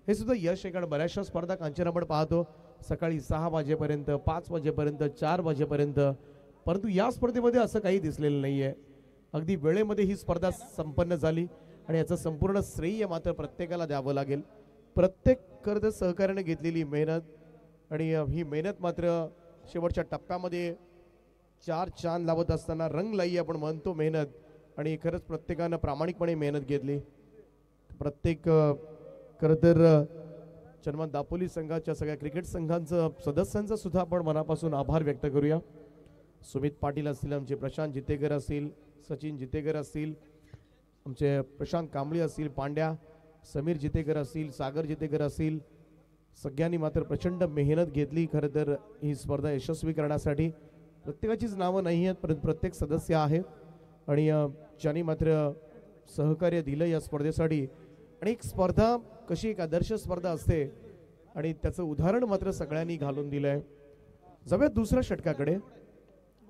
हे सुद्धा यश आहे, कारण बऱ्याचशा स्पर्धा कांचन आपण पाहतो सकाळी 6 वाजेपर्यंत, 5 वाजेपर्यंत, 4 वाजेपर्यंत, परंतु या स्पर्धेमध्ये असं काही दिसलेलं नाही आहे. अगदी वेळेमध्ये ही स्पर्धा संपन्न झाली आणि याचं संपूर्ण श्रेय मात्र प्रत्येकाला द्यावं लागेल. प्रत्येक कर्ज सहकार्याने घेतलेली मेहनत आणि ही मेहनत मात्र शेवटच्या टप्प्यामध्ये 4 चांद लावत असताना रंग लाई आपण म्हणतो मेहनत आणि खरंच प्रत्येकानं प्रामाणिकपणे मेहनत घेतली. प्रत्येक खरं तर चर्मन दापोली संघाच्या सगळ्या क्रिकेट संघांचं सदस्यांचं सुद्धा आपण मनापासून आभार व्यक्त करूया. सुमित पाटील असतील, आमचे प्रशांत जितेकर असतील, सचिन जितेकर असतील, आमचे प्रशांत कांबळे असतील, पांड्या, समीर जितेकर असतील, सागर जितेकर असतील, सगळ्यांनी मात्र प्रचंड मेहनत घेतली खरं तर ही स्पर्धा यशस्वी करण्यासाठी. प्रत्येकाचीच नावं नाही आहेत, परंतु प्रत्येक सदस्य आहेत आणि ज्यांनी मात्र सहकार्य दिलं या स्पर्धेसाठी. आणि एक स्पर्धा कशी एक आदर्श स्पर्धा असते आणि त्याचं उदाहरण मात्र सगळ्यांनी घालून दिलं आहे. जाऊया दुसऱ्या षटकाकडे.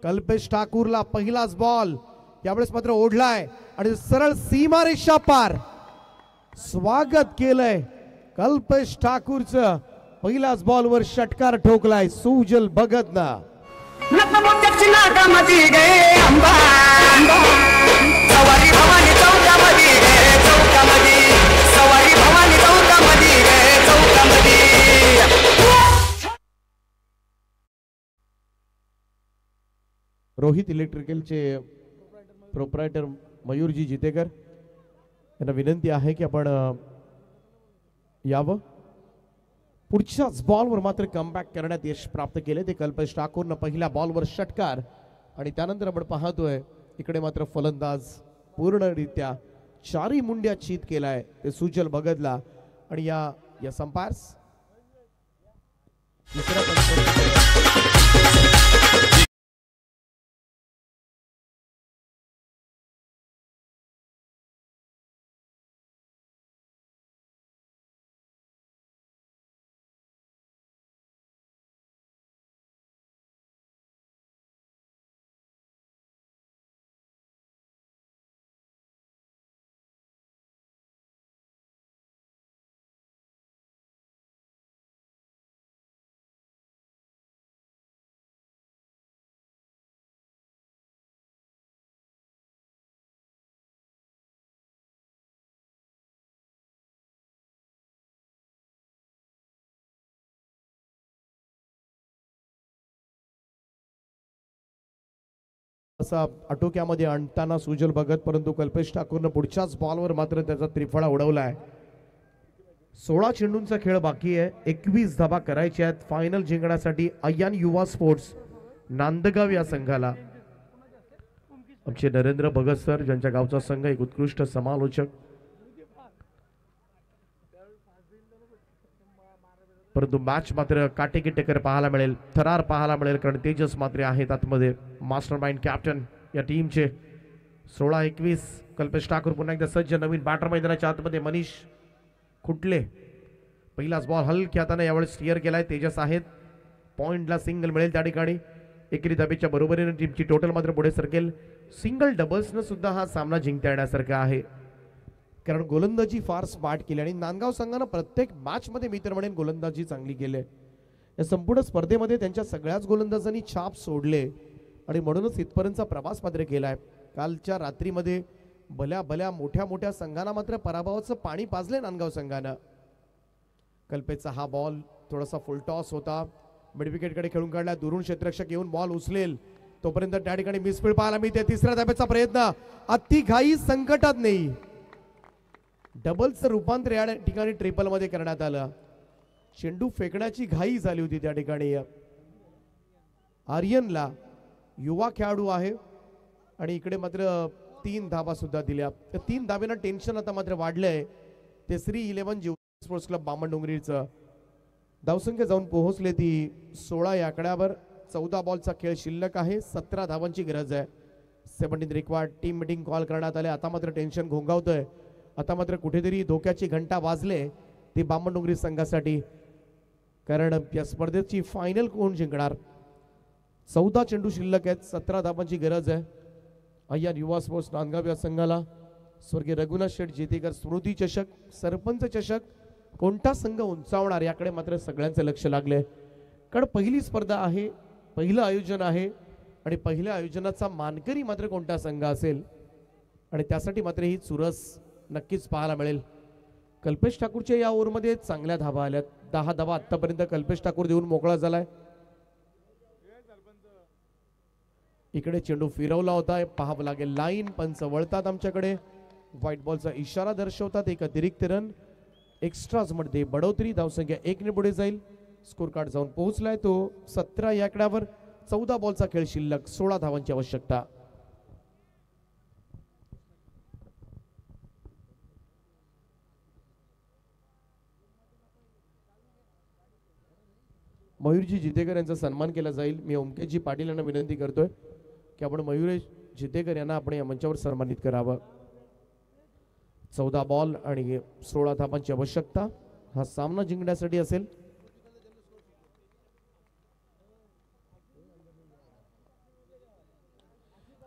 कल्पेश ठाकूरला पहिलाच बॉल यावेळेस मात्र ओढलाय आणि सरळ सीमारेषा पार स्वागत केलंय कल्पेश ठाकूरचं. पहिल्याच बॉलवर षटकार ठोकलाय सुजल भगतनं. रोहित इलेक्ट्रिकलचे प्रोप्रायटर मयूरजी जितेकर यांना विनंती आहे की आपण यावं. पुढच्याच बॉलवर मात्र कमबॅक करण्यात यश प्राप्त केले ते कल्पेश ठाकूरनं. पहिल्या बॉलवर षटकार आणि त्यानंतर आपण पाहतोय इकडे मात्र फलंदाज पूर्णरित्या 4 मुंड्या छीत केलाय ते सुजल भगतला. आणि या संपार्स असा आटोक्यामध्ये आणताना सुजल भगत, परंतु कल्पेश ठाकूरनं पुढच्याच बॉलवर मात्र त्याचा त्रिफळा उडवलाय. 16 चेंडूंचा खेळ बाकी आहे. 21 धाबा करायच्या आहेत फायनल जिंकण्यासाठी अय्यान युवा स्पोर्ट्स नांदगाव या संघाला. आमचे नरेंद्र भगत सर, ज्यांच्या गावचा संघ एक उत्कृष्ट समालोचक, परंतु मॅच मात्र काटेकी टक्कर पाहायला मिळेल, थरार पाहायला मिळेल, कारण तेजस मात्र आहेत आतमध्ये. मास्टर माइंड कॅप्टन या टीमचे. 16-21 कल्पेश ठाकूर पुन्हा एकदा सज्ज. नवीन बॅटर मैदानाच्या आतमध्ये मनीष खुटले. पहिलाच बॉल हलक्या हाताने यावेळेस स्टिअर केलाय. तेजस आहेत. पॉइंटला सिंगल मिळेल त्या ठिकाणी. एकेरी धाबेच्या बरोबरीने टीमची टोटल मात्र पुढे सरकेल. सिंगल डबल्सनं सुद्धा हा सामना जिंकता येण्यासारखा आहे, कारण गोलंदाजी फार स्मार्ट केली आणि नांदगाव संघानं प्रत्येक मॅच मध्ये मी तर म्हणेन गोलंदाजी चांगली केली. या संपूर्ण स्पर्धेमध्ये त्यांच्या सगळ्याच गोलंदाजांनी छाप सोडले आणि म्हणूनच इथपर्यंतचा प्रवास मात्र केलाय. कालच्या रात्रीमध्ये भल्या भल्या मोठ्या मोठ्या संघांना मात्र पराभवाचं पाणी पाजले नांदगाव संघानं. कल्पेचा हा बॉल थोडासा फुलटॉस होता, मिडविकेटकडे खेळून काढला. दुरून क्षेत्ररक्षक येऊन बॉल उचलेल तोपर्यंत त्या ठिकाणी मिसफील्ड पाहायला मिळते. तिसऱ्या धाब्याचा प्रयत्न अति घाई संकटात नाही. डबलचं रूपांतर या ठिकाणी ट्रिपल मध्ये करण्यात आलं. चेंडू फेकण्याची घाई झाली होती त्या ठिकाणी. आर्यनला युवा खेळाडू आहे आणि इकडे मात्र 3 धाबा सुद्धा दिल्या. त्या 3 धाब्यांना टेन्शन आता मात्र वाढलंय. ते श्री 11 जीव स्पोर्ट्स क्लब बामणडोंगरीचं धावसंख्या जाऊन पोहोचले ती 16 या आकड्यावर. 14 बॉलचा खेळ शिल्लक आहे. 17 धावांची गरज आहे. 17 रिक्वायर्ड. टीम मीटिंग कॉल करण्यात आले. आता मात्र टेन्शन घोंगावतोय. आता मात्र कुठेतरी धोक्याची घंटा वाजले ती बामणडोंगरी संघासाठी, कारण या स्पर्धेची फायनल कोण जिंकणार. 14 चेंडू शिल्लक आहेत. 17 धावांची गरज आहे. अय्यान युवा स्पोर्ट्स नांदगाव या संघाला स्वर्गीय रघुनाथ शेठ जेतेकर स्मृती चषक, सरपंच चषक कोणता संघ उंचावणार याकडे मात्र सगळ्यांचं लक्ष लागले, कारण पहिली स्पर्धा आहे, पहिलं आयोजन आहे आणि पहिल्या आयोजनाचा मानकरी मात्र कोणता संघ असेल आणि त्यासाठी मात्र ही चुरस नक्कीच पाहायला मिळेल. कल्पेश ठाकूरच्या या ओव्हरमध्ये चांगल्या धाबा आल्यात. 10 धाबा आतापर्यंत कल्पेश ठाकूर देऊन मोकळा झालाय. इकडे चेंडू फिरवला होता, पाहावं लागेल. लाईन पंच वळतात आमच्याकडे. व्हाईट बॉलचा इशारा दर्शवतात. एक अतिरिक्त रन एक्स्ट्राज मध्ये बढोतरी. धावसंख्या 1 ने पुढे जाईल. स्कोर कार्ड जाऊन पोहोचलाय तो 17 या आकड्यावर. 14 बॉलचा खेळ शिल्लक. 16 धावांची आवश्यकता. मयूरजी जितेकर यांचा सन्मान केला जाईल. मी ओमकेशजी पाटील यांना विनंती करतोय की आपण मयूरेश जितेकर यांना आपण या मंचावर सन्मानित करावं. 14 बॉल आणि 16 धावांची आवश्यकता हा सामना जिंकण्यासाठी असेल.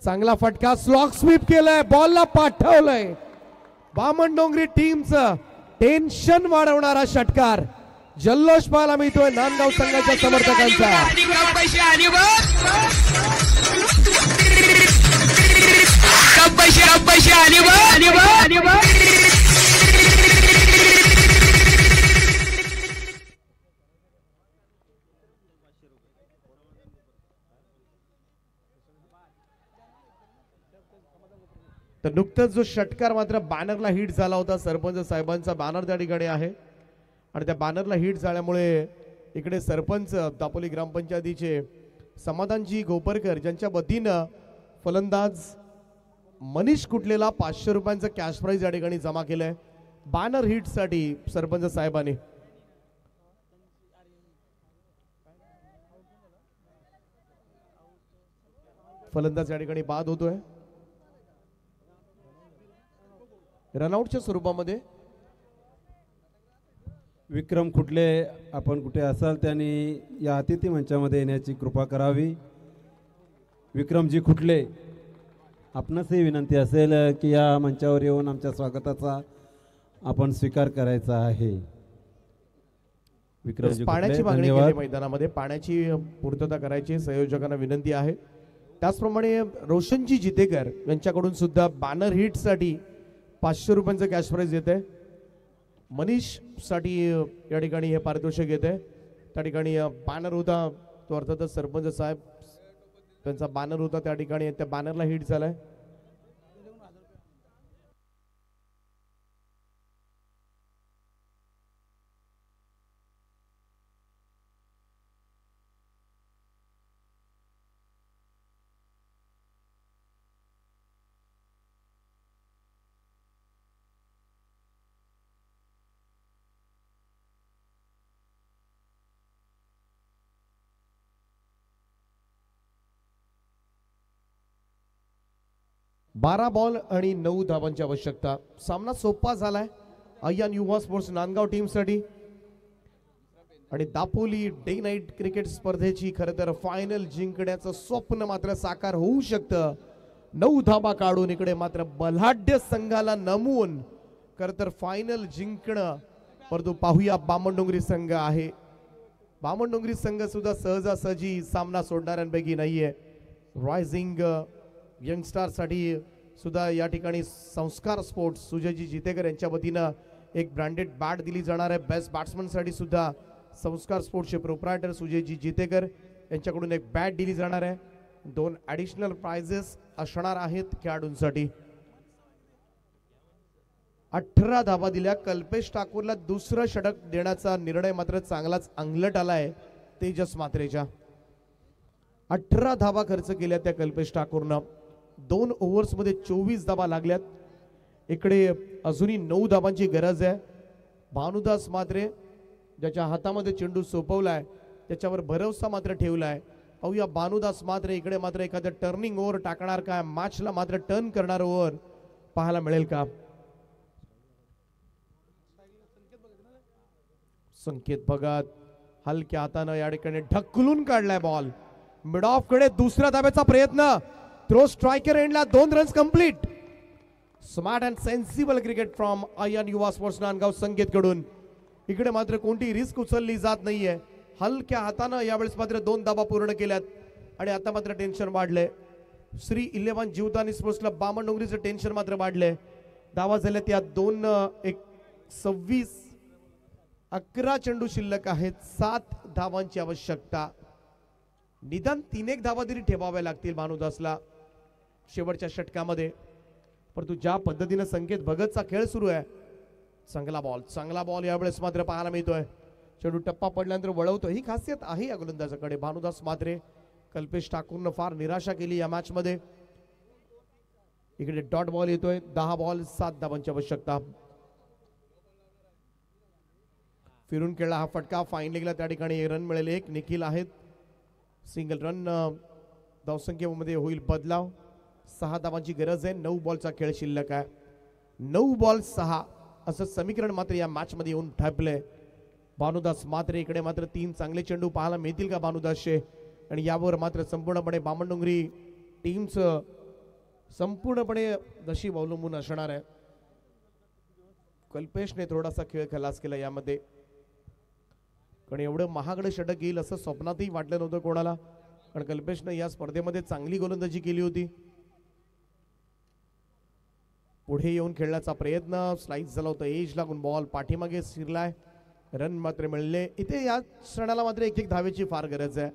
चांगला फटका. स्लॉग स्वीप केलाय. बॉलला पाठवलंय. बामणडोंगरी टीमचं टेन्शन वाढवणारा षटकार. जल्लोष पाहायला मिळतोय नांदगाव संघाच्या समर्थकांचा. तर नुकतंच जो षटकार मात्र बॅनरला हिट झाला होता, सरपंच साहेबांचा बॅनर त्या ठिकाणी आहे आणि त्या बॅनरला हिट झाल्यामुळे इकडे सरपंच दापोली ग्रामपंचायतीचे समाधानजी गोपरकर ज्यांच्या वतीनं फलंदाज मनीष कुटलेला 500 रुपयांचं कॅश प्राइज या ठिकाणी जमा केलंय बॅनर हिट साठी सरपंच साहेबांनी. फलंदाज या ठिकाणी बाद होतोय रनआउटच्या स्वरूपामध्ये. विक्रम खुटले, आपण कुठे असाल त्यांनी या अतिथी मंचामध्ये येण्याची कृपा करावी. विक्रमजी खुटले, आपणासही विनंती असेल की या मंचावर येऊन आमच्या स्वागताचा आपण स्वीकार करायचा आहे. विक्रमजी पाण्याची मागणी केली मैदानामध्ये, पाण्याची पूर्तता करायची संयोजकांना विनंती आहे. त्याचप्रमाणे रोशनजी जितेकर यांच्याकडून सुद्धा बॅनर हिट साठी 500 रुपयांचं कॅश प्राइज येते. मनीष साठी या ठिकाणी हे पारितोषिक येते. त्या ठिकाणी बॅनर होता तो अर्थातच सरपंच साहेब त्यांचा बॅनर होता त्या ठिकाणी, त्या बॅनरला हिट झालाय. बारा बॉल आणि 9 धावांची आवश्यकता. सामना सोपा झालाय अय्यान युवा स्पोर्ट्स नांदगाव टीमसाठी. आणि दापोली डे नाईट क्रिकेट स्पर्धेची खरं तर फायनल जिंकण्याचं स्वप्न मात्र साकार होऊ शकतं. 9 धाबा काढून इकडे मात्र बलाढ्य संघाला नमवून खरं तर फायनल जिंकणं. परंतु पाहूया बामणडोंगरी संघ आहे. बामणडोंगरी संघ सुद्धा सहजासहजी सामना सोडणाऱ्यांपैकी नाहीये. रायझिंग यंगस्टार साठी सुद्धा या ठिकाणी संस्कार स्पोर्ट्स सुजयजी जितेकर यांच्या वतीनं एक ब्रँडेड बॅट दिली जाणार आहे. बेस्ट बॅट्समन साठी सुद्धा संस्कार स्पोर्ट्सचे प्रोप्रायटर सुजयजी जितेकर यांच्याकडून एक बॅट दिली जाणार आहे. 2 ॲडिशनल प्राइजेस असणार आहेत खेळाडूंसाठी. 18 धावा दिल्या. कल्पेश ठाकूरला दुसरं षटक देण्याचा निर्णय मात्र चांगलाच अंगलट आलाय तेजस मात्रेच्या. 18 धावा खर्च केल्या त्या कल्पेश ठाकूरनं. 2 ओव्हर्स मध्ये 24 धावा लागल्यात. इकडे अजूनही 9 धावांची गरज आहे. भानुदास मात्रे ज्याच्या हातामध्ये चेंडू सोपवलाय त्याच्यावर भरोसा मात्र ठेवलाय. पाहूया भानुदास मात्रे इकडे मात्र एखादं टर्निंग ओव्हर टाकणार का, मॅचला मात्र टर्न करणार ओव्हर पाहायला मिळेल का. संकेत भगत हलक्या हातानं या ठिकाणी ढकलून काढलाय बॉल. मिड ऑफ कडे दुसऱ्या धाब्याचा प्रयत्न. थ्रो स्ट्रायकर एंडला 2 runs complete. Smart and sensible cricket from Ayyan Yuva sports Nandgaon संकेत कडून. इकडे मात्र कोणती रिस्क उचलली जात नाहीये. हलक्या हातानं यावेळेस मात्र 2 धाबा पूर्ण केल्यात आणि आता मात्र टेन्शन वाढलंय. श्री 11 जीवदानी स्पोर्ट्स क्लब बामणडोंगरीचं टेन्शन मात्र वाढलंय. धावा झाल्या त्या 2-1-26. 11 चेंडू शिल्लक आहेत. 7 धावांची आवश्यकता. निदान 3-1 धावा तरी ठेवाव्या लागतील भानुदासला शेवटच्या षटकामध्ये. परंतु ज्या पद्धतीने संकेत भगतचा खेळ सुरू आहे, चांगला बॉल यावेळेस मात्र पाहायला मिळतोय. चेंडू टप्पा पडल्यानंतर वळवतो, ही खासियत आहे या गोलंदाजाकडे. भानुदास मात्रे कल्पेश ठाकूरनं फार निराशा केली या मॅच मध्ये. इकडे डॉट बॉल येतोय. 10 बॉल 7 धावांची आवश्यकता. फिरून खेळला हा फटका. फाईन लेगला त्या ठिकाणी रन मिळेल 1. निखिल आहेत. Single run. धावसंख्येमध्ये होईल बदलाव. 6 धावांची गरज आहे. 9 बॉलचा खेळ शिल्लक आहे. 9 बॉल 6 असं समीकरण मात्र या मॅच मध्ये येऊन ठेपलंय. भानुदास मात्रे इकडे मात्र 3 चांगले चेंडू पाहायला मिळतील का भानुदासचे. आणि यावर मात्र संपूर्णपणे बामणडोंगरी टीमचं संपूर्णपणे नशीब अवलंबून असणार आहे. कल्पेशने थोडासा खेळ खलास केला यामध्ये. कारण एवढं महागडं षटक येईल असं स्वप्नातही वाटलं नव्हतं कोणाला. कारण कल्पेशने या स्पर्धेमध्ये चांगली गोलंदाजी केली होती. पुढे येऊन खेळण्याचा प्रयत्न. स्लाइस झाला होता, एज लागून बॉल पाठीमागे शिरलाय. रन मात्र मिळले. इथे या क्षणाला मात्र 1-1 धावेची फार गरज आहे.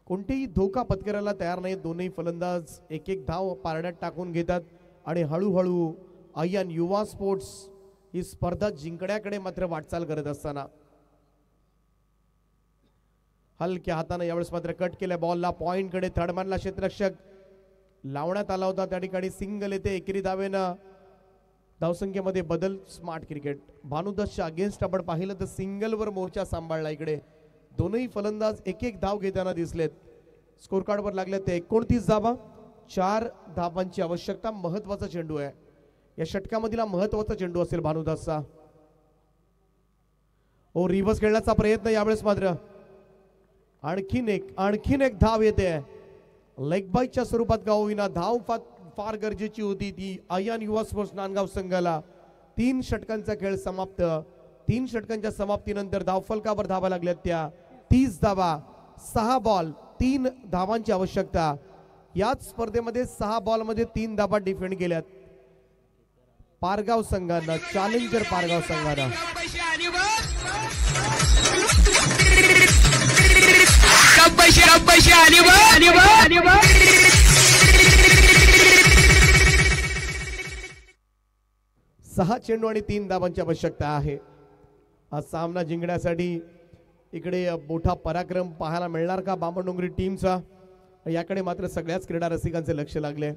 कोणतेही धोका पत्करायला तयार नाही. दोन्ही फलंदाज 1-1 धाव पारड्यात टाकून घेतात आणि हळूहळू अय्यान युवा स्पोर्ट्स ही स्पर्धा जिंकण्याकडे मात्र वाटचाल करत असताना हलक्या हाताने यावेळेस मात्र कट केल्या बॉलला. पॉइंट कडे थर्डमॅनला क्षेत्ररक्षक लावण्यात आला होता. त्या ठिकाणी सिंगल येते. एकेरी धावेनं धावसंख्येमध्ये बदल. Smart cricket. भानुदासच्या अगेन्स्ट आपण पाहिलं तर सिंगलवर मोर्चा सांभाळला. इकडे दोनही फलंदाज 1-1 धाव घेताना दिसलेत. स्कोर कार्डवर लागले ते 29 धावा. 4 धावांची आवश्यकता. महत्वाचा चेंडू आहे या षटकामधील. महत्वाचा चेंडू असेल भानुदासचा. ओ रिव्हर्स खेळण्याचा प्रयत्न यावेळेस मात्र. आणखीन एक धाव येते. लेग बाईच्या स्वरूपात का होईना धाव फार गरजेची होती ती अय्यान युवा स्पोर्ट्स नांदगाव संघाला. 3 षटकांचा खेळ समाप्त. 3 षटकांच्या समाप्तीनंतर धावफलकावर धावा लागल्यात त्या 30 धावा. 6 बॉल 3 धावांची आवश्यकता. याच स्पर्धेमध्ये 6 बॉल मध्ये 3 धावा डिफेंड केल्यात पारगाव संघानं. चॅलेंजर पारगाव संघानं. गब्बशी आली बा. 6 चेंडू आणि 3 धावांची आवश्यकता आहे. हा सामना जिंकण्यासाठी इकडे मोठा पराक्रम पाहायला मिळणार का बामणडोंगरी टीमचा, याकडे मात्र सगळ्याच क्रीडा रसिकांचे लक्ष लागले.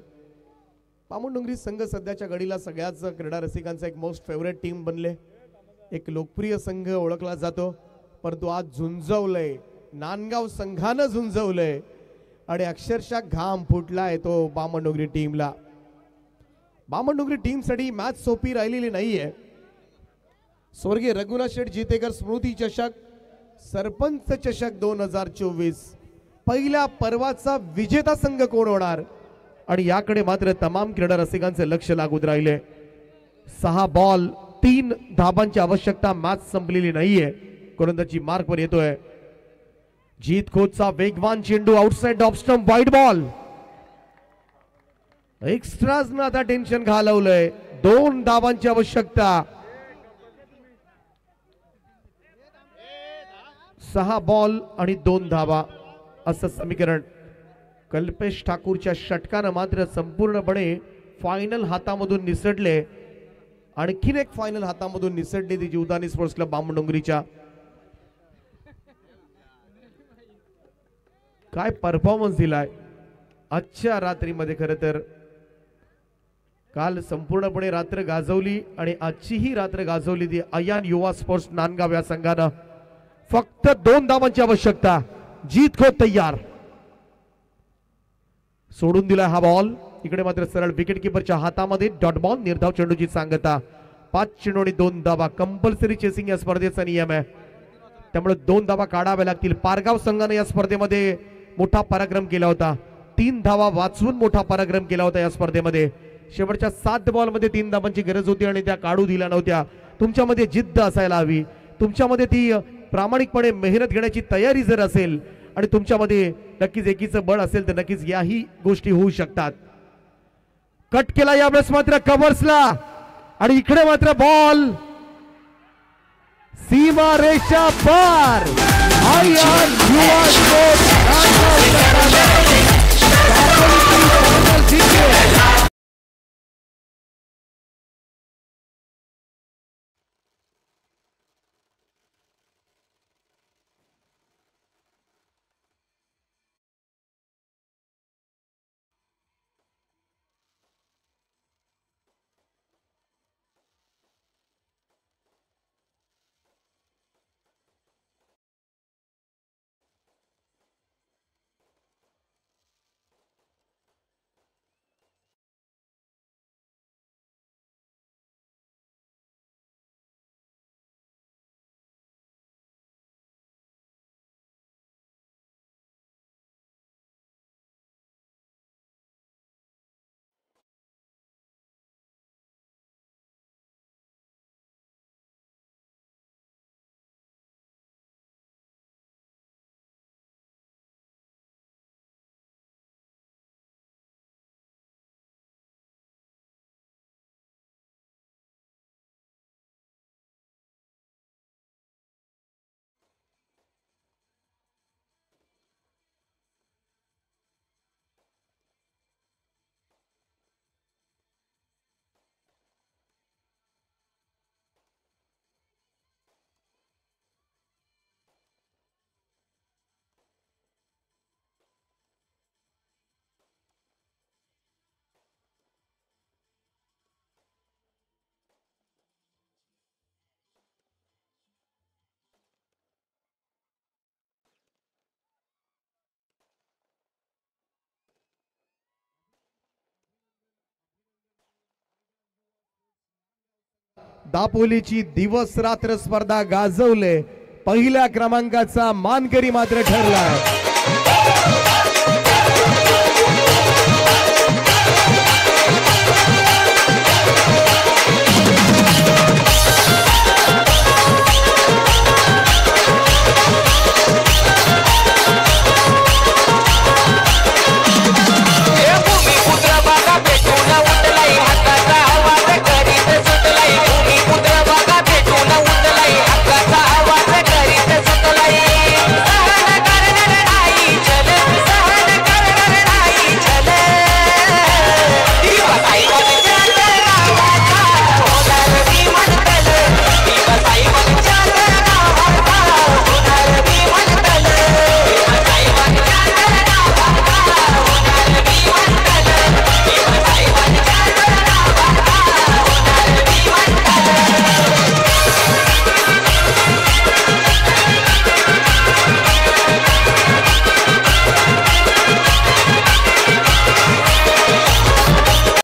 बामणडोंगरी संघ सध्याच्या घडीला सगळ्याच क्रीडा रसिकांचा एक मोस्ट फेवरेट टीम बनले, एक लोकप्रिय संघ ओळखला जातो. परंतु आज झुंजवलंय, नांदगाव संघानं झुंजवलंय आणि अक्षरशः घाम फुटलाय तो बामणडोंगरी टीमला. बामणडोंगरी टीमसाठी मॅच सोपी राहिलेली नाहीये. स्वर्गीय रघुनाथ शेठ जीतेकर स्मृती चषक, सरपंच चषक 2024, पहिल्या पर्वाचा विजेता संघ कोण होणार आणि याकडे मात्र तमाम क्रीडा रसिकांचे लक्ष लागून राहिले. 6 बॉल 3 धाबांची आवश्यकता, मॅच संपलेली नाहीये. गोलंदाजी मार्कवर येतोय. जीत खोतचा वेगवान चेंडू outside off stump, wide ball. Extras न आता टेन्शन घालवलंय. 2 धाबांची आवश्यकता. 6 बॉल आणि 2 धाबा असं समीकरण. कल्पेश ठाकूरच्या षटकानं मात्र संपूर्णपणे फायनल हातामधून निसटले. आणखीन एक फायनल हातामधून निसटली ती जीवदानी स्पोर्ट्स क्लब बामणडोंगरीच्या. काय परफॉर्मन्स दिलाय आजच्या रात्रीमध्ये. खरं तर काल संपूर्णपणे रात्र गाजवली आणि आजची ही रात्र गाजवली ती अयान युवा स्पोर्ट्स नांदगाव या संघानं. फक्त 2 धावांची आवश्यकता. जीत खोत तयार. सोडून दिलाय हा बॉल. इकडे मात्र सरळ विकेट किपरच्या हातामध्ये डॉट बॉल. निर्धाव चेंडूची सांगता. 5 चेंडू आणि 2 धावा. कंपल्सरी चेसिंग या स्पर्धेचा नियम आहे, त्यामुळे 2 धावा काढाव्या लागतील. पारगाव संघाने या स्पर्धेमध्ये मोठा पराक्रम केला होता. 3 धावा वाचवून मोठा पराक्रम केला होता या स्पर्धेमध्ये. शेवटच्या 7 बॉल मध्ये 3 धावांची गरज होती आणि त्या काढू दिल्या नव्हत्या. तुमच्यामध्ये जिद्द असायला हवी, तुमच्यामध्ये ती प्रामाणिकपणे मेहनत घेण्याची तयारी जर असेल आणि तुमच्यामध्ये नक्कीच एकीचं बळ असेल तर नक्कीच याही गोष्टी होऊ शकतात. कट केला यावेळेस मात्र कव्हर्सला आणि इकडे मात्र बॉल सीमा रेषा पार. दापोलीची दिवस रात्र स्पर्धा गाजवले. पहिल्या क्रमांकाचा मानकरी मात्र ठरलाय.